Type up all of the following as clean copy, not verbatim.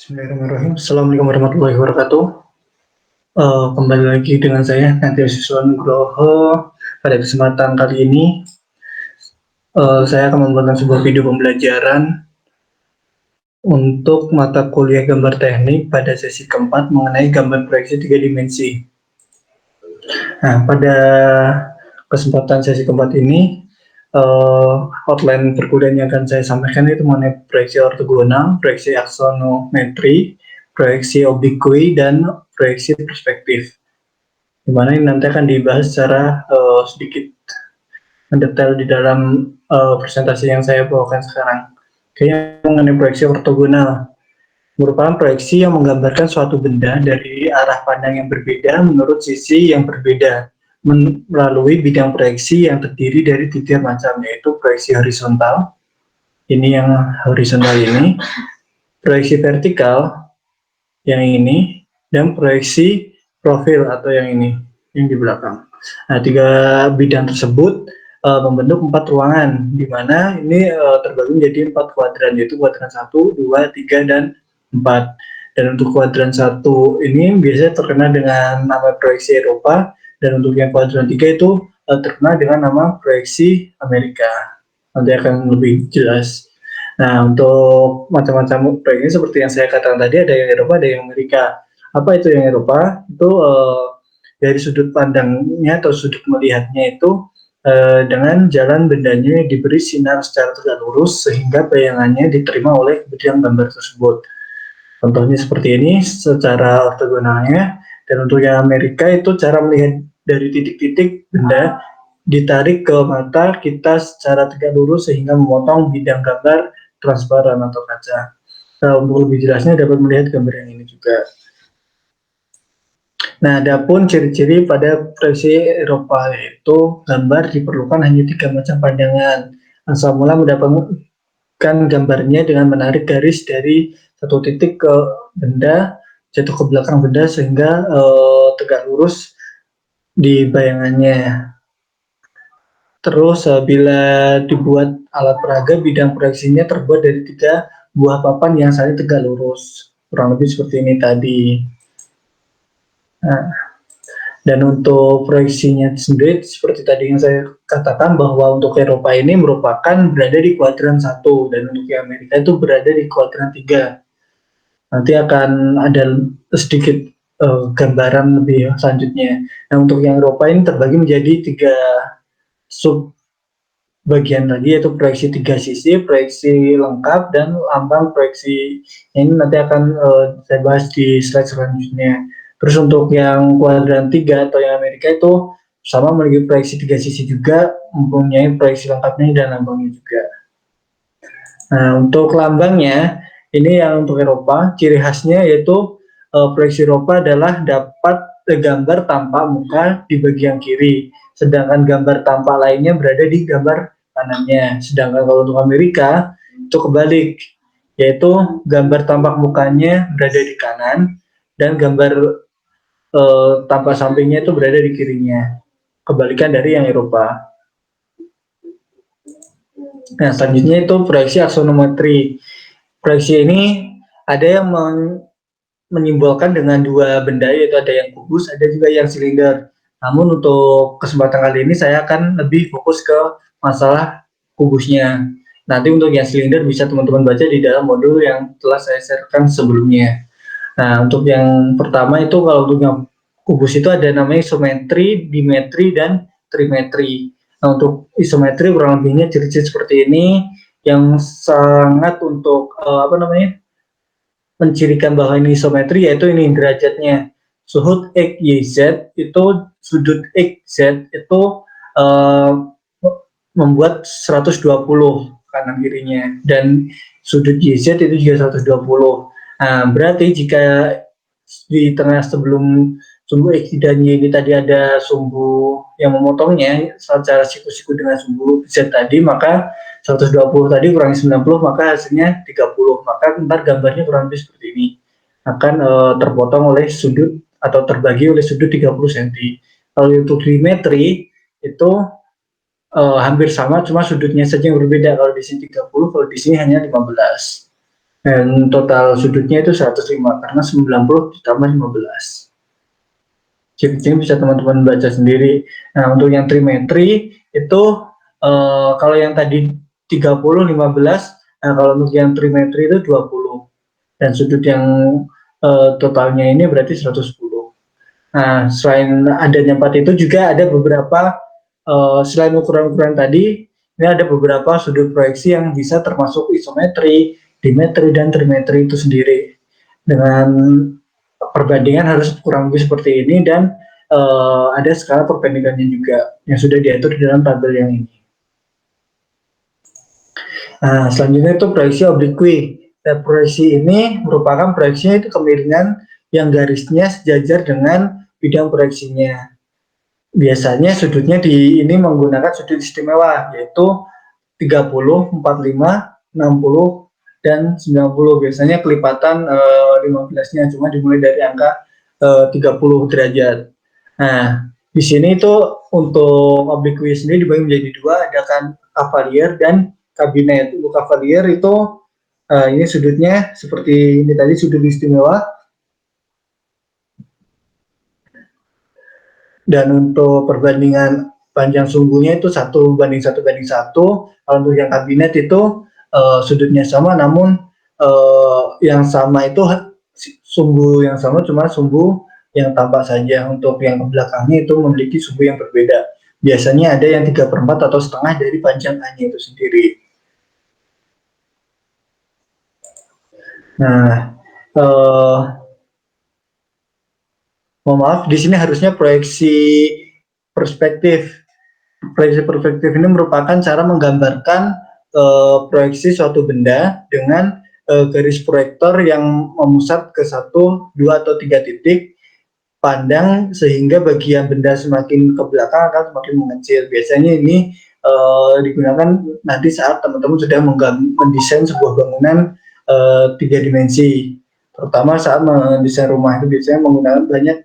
Bismillahirrahmanirrahim. Assalamualaikum warahmatullahi wabarakatuh. Kembali lagi dengan saya Nanti Siswan Nugroho. Pada kesempatan kali ini, saya akan membuatkan sebuah video pembelajaran untuk mata kuliah gambar teknik pada sesi keempat mengenai gambar proyeksi 3 dimensi. Nah, pada kesempatan sesi keempat ini, outline perkuliahan yang akan saya sampaikan itu mengenai proyeksi ortogonal, proyeksi aksonometri, proyeksi oblikui, dan proyeksi perspektif. Di mana ini nanti akan dibahas secara sedikit mendetail di dalam presentasi yang saya bawakan sekarang. Kayaknya mengenai proyeksi ortogonal merupakan proyeksi yang menggambarkan suatu benda dari arah pandang yang berbeda menurut sisi yang berbeda melalui bidang proyeksi yang terdiri dari 3 macam, yaitu proyeksi horizontal, ini yang horizontal ini, proyeksi vertikal yang ini, dan proyeksi profil atau yang ini, yang di belakang. Nah, 3 bidang tersebut membentuk 4 ruangan, di mana ini terbagi menjadi 4 kuadran, yaitu kuadran 1, 2, 3, dan 4. Dan untuk kuadran 1 ini biasanya terkenal dengan nama proyeksi Eropa, dan untuk yang kuadran 3 itu terkenal dengan nama proyeksi Amerika. Nanti akan lebih jelas. Nah, untuk macam-macam proyeksi seperti yang saya katakan tadi, ada yang Eropa, ada yang Amerika. Apa itu yang Eropa? Itu dari sudut pandangnya atau sudut melihatnya itu dengan jalan bendanya diberi sinar secara tegak lurus sehingga bayangannya diterima oleh bidang gambar tersebut. Contohnya seperti ini secara ortogonalnya. Dan untuk yang Amerika itu cara melihat dari titik-titik benda ditarik ke mata kita secara tegak lurus sehingga memotong bidang gambar transparan atau kaca. Nah, untuk lebih jelasnya dapat melihat gambar yang ini juga. Nah, adapun ciri-ciri pada proyeksi Eropa yaitu gambar diperlukan hanya 3 macam pandangan. Asal mula mendapatkan gambarnya dengan menarik garis dari satu titik ke benda, jatuh ke belakang benda sehingga tegak lurus di bayangannya. Terus bila dibuat alat peraga, bidang proyeksinya terbuat dari 3 buah papan yang saling tegak lurus. Kurang lebih seperti ini tadi. Nah, dan untuk proyeksinya sendiri seperti tadi yang saya katakan bahwa untuk Eropa ini merupakan berada di kuadran 1 dan untuk Amerika itu berada di kuadran 3. Nanti akan ada sedikit gambaran lebih selanjutnya. Nah, untuk yang Eropa ini terbagi menjadi 3 sub bagian lagi, yaitu proyeksi 3 sisi, proyeksi lengkap, dan lambang proyeksi. Ini nanti akan saya bahas di slide selanjutnya. Terus untuk yang kuadran 3 atau yang Amerika itu sama memiliki proyeksi 3 sisi juga, mempunyai proyeksi lengkapnya dan lambangnya juga. Nah, untuk lambangnya, ini yang untuk Eropa, ciri khasnya yaitu proyeksi Eropa adalah dapat gambar tampak muka di bagian kiri, sedangkan gambar tampak lainnya berada di gambar kanannya. Sedangkan kalau untuk Amerika, itu kebalik, yaitu gambar tampak mukanya berada di kanan, dan gambar tampak sampingnya itu berada di kirinya. Kebalikan dari yang Eropa. Nah, selanjutnya itu proyeksi aksonometri. Proyeksi ini ada yang menyimbolkan dengan 2 benda, yaitu ada yang kubus, ada juga yang silinder. Namun untuk kesempatan kali ini saya akan lebih fokus ke masalah kubusnya. Nanti untuk yang silinder bisa teman-teman baca di dalam modul yang telah saya sharekan sebelumnya. Nah, untuk yang pertama itu kalau untuk yang kubus itu ada namanya isometri, dimetri, dan trimetri. Nah, untuk isometri kurang lebihnya ciri-ciri seperti ini yang sangat untuk mencirikan bahwa ini isometri, yaitu ini derajatnya. Sudut X, Y, Z itu sudut X, Z itu membuat 120 kanan kirinya, dan sudut YZ itu juga 120. Nah, berarti jika di tengah sebelum sumbu X dan Y ini tadi ada sumbu yang memotongnya secara siku-siku dengan sumbu Z tadi, maka 120 tadi kurangi 90, maka hasilnya 30. Maka ntar gambarnya kurang lebih seperti ini. Akan terpotong oleh sudut atau terbagi oleh sudut 30 cm. Kalau untuk dimetri itu hampir sama, cuma sudutnya saja yang berbeda. Kalau di sini 30, kalau di sini hanya 15. Dan total sudutnya itu 105 karena 90 ditambah 15. Ini bisa teman-teman baca sendiri. Nah, untuk yang trimetri itu kalau yang tadi 30, 15, nah kalau untuk yang trimetri itu 20. Dan sudut yang totalnya ini berarti 110. Nah, selain adanya 4 itu juga ada beberapa, selain ukuran-ukuran tadi, ini ada beberapa sudut proyeksi yang bisa termasuk isometri, dimetri, dan trimetri itu sendiri. Dengan perbandingan harus kurang lebih seperti ini, dan ada skala perbandingannya juga yang sudah diatur di dalam tabel yang ini. Nah, selanjutnya itu proyeksi oblikui. Nah, proyeksi ini merupakan proyeksinya itu kemiringan yang garisnya sejajar dengan bidang proyeksinya. Biasanya sudutnya di ini menggunakan sudut istimewa, yaitu 30, 45, 60, dan 90. Biasanya kelipatan 15-nya, cuma dimulai dari angka 30 derajat. Nah, di sini itu untuk oblikui sendiri dibagi menjadi dua, ada kan cavalier dan kabinet. Untuk cavalier itu ini sudutnya seperti ini tadi, sudut istimewa. Dan untuk perbandingan panjang sungguhnya itu 1:1:1. Kalau untuk yang kabinet itu sudutnya sama, namun yang sama itu sumbu yang sama, cuma sumbu yang tampak saja. Untuk yang ke belakangnya itu memiliki sumbu yang berbeda. Biasanya ada yang 3/4 atau setengah dari panjang A-nya itu sendiri. Nah, mohon maaf, di sini harusnya proyeksi perspektif. Proyeksi perspektif ini merupakan cara menggambarkan proyeksi suatu benda dengan garis proyektor yang memusat ke 1, 2, atau 3 titik pandang, sehingga bagian benda semakin ke belakang akan semakin mengecil. Biasanya ini digunakan nanti saat teman-teman sudah mendesain sebuah bangunan 3 dimensi. Terutama saat mendesain rumah itu biasanya menggunakan banyak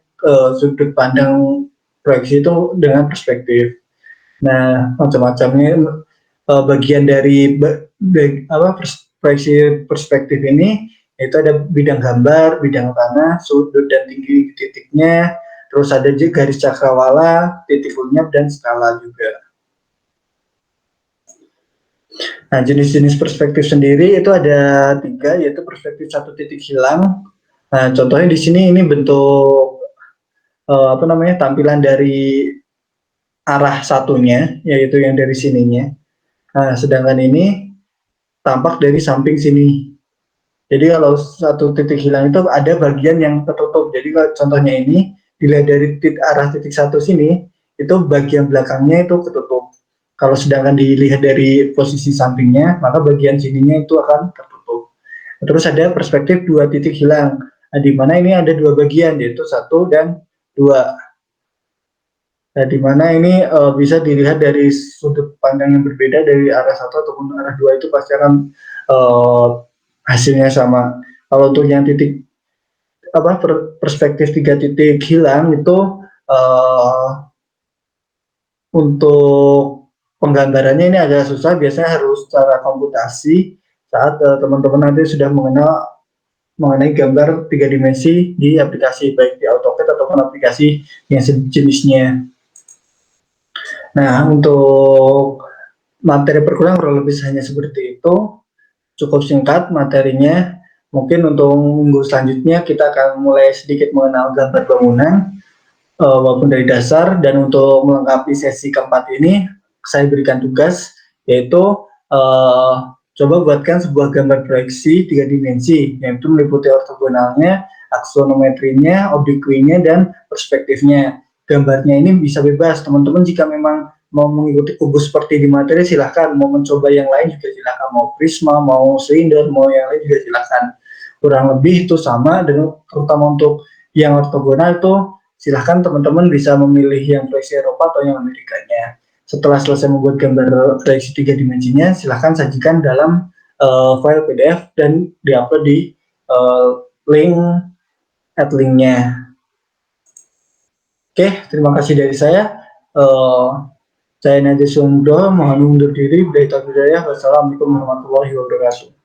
sudut pandang proyeksi itu dengan perspektif. Nah, macam-macamnya bagian dari proyeksi perspektif ini, itu ada bidang gambar, bidang tanah, sudut dan tinggi titiknya, terus ada juga garis cakrawala, titik lenyap, dan skala juga. Nah, jenis-jenis perspektif sendiri itu ada 3, yaitu perspektif satu titik hilang. Nah, contohnya di sini ini bentuk tampilan dari arah satunya, yaitu yang dari sininya. Nah, sedangkan ini tampak dari samping sini. Jadi kalau satu titik hilang itu ada bagian yang tertutup. Jadi kalau contohnya ini dilihat dari arah titik satu sini, itu bagian belakangnya itu ketutup. Kalau sedangkan dilihat dari posisi sampingnya, maka bagian sininya itu akan tertutup. Terus ada perspektif 2 titik hilang. Nah, di mana ini ada 2 bagian, yaitu 1 dan 2. Nah, di mana ini bisa dilihat dari sudut pandang yang berbeda dari arah 1 ataupun arah 2, itu pasti akan hasilnya sama. Kalau untuk yang titik perspektif 3 titik hilang itu untuk penggambarannya ini agak susah, biasanya harus secara komputasi saat teman-teman nanti sudah mengenal mengenai gambar 3 dimensi di aplikasi, baik di AutoCAD ataupun aplikasi yang sejenisnya. Nah, untuk materi perkuliahan kurang lebih hanya seperti itu. Cukup singkat materinya. Mungkin untuk minggu selanjutnya kita akan mulai sedikit mengenal gambar bangunan walaupun dari dasar. Dan untuk melengkapi sesi keempat ini, saya berikan tugas, yaitu coba buatkan sebuah gambar proyeksi 3 dimensi, yaitu meliputi ortogonalnya, aksonometrinya, oblikuinya, dan perspektifnya. Gambarnya ini bisa bebas, teman-teman jika memang mau mengikuti kubus seperti di materi silahkan, mau mencoba yang lain juga silahkan, mau prisma, mau silinder, mau yang lain juga silahkan. Kurang lebih itu sama, dan terutama untuk yang ortogonal itu silahkan teman-teman bisa memilih yang proyeksi Eropa atau yang Amerikanya. Setelah selesai membuat gambar proyeksi 3 dimensinya, silahkan sajikan dalam file PDF dan diupload di link linknya. Oke, terima kasih dari saya. Saya Najis Sumdo, mohon undur diri. Wassalamualaikum warahmatullahi wabarakatuh.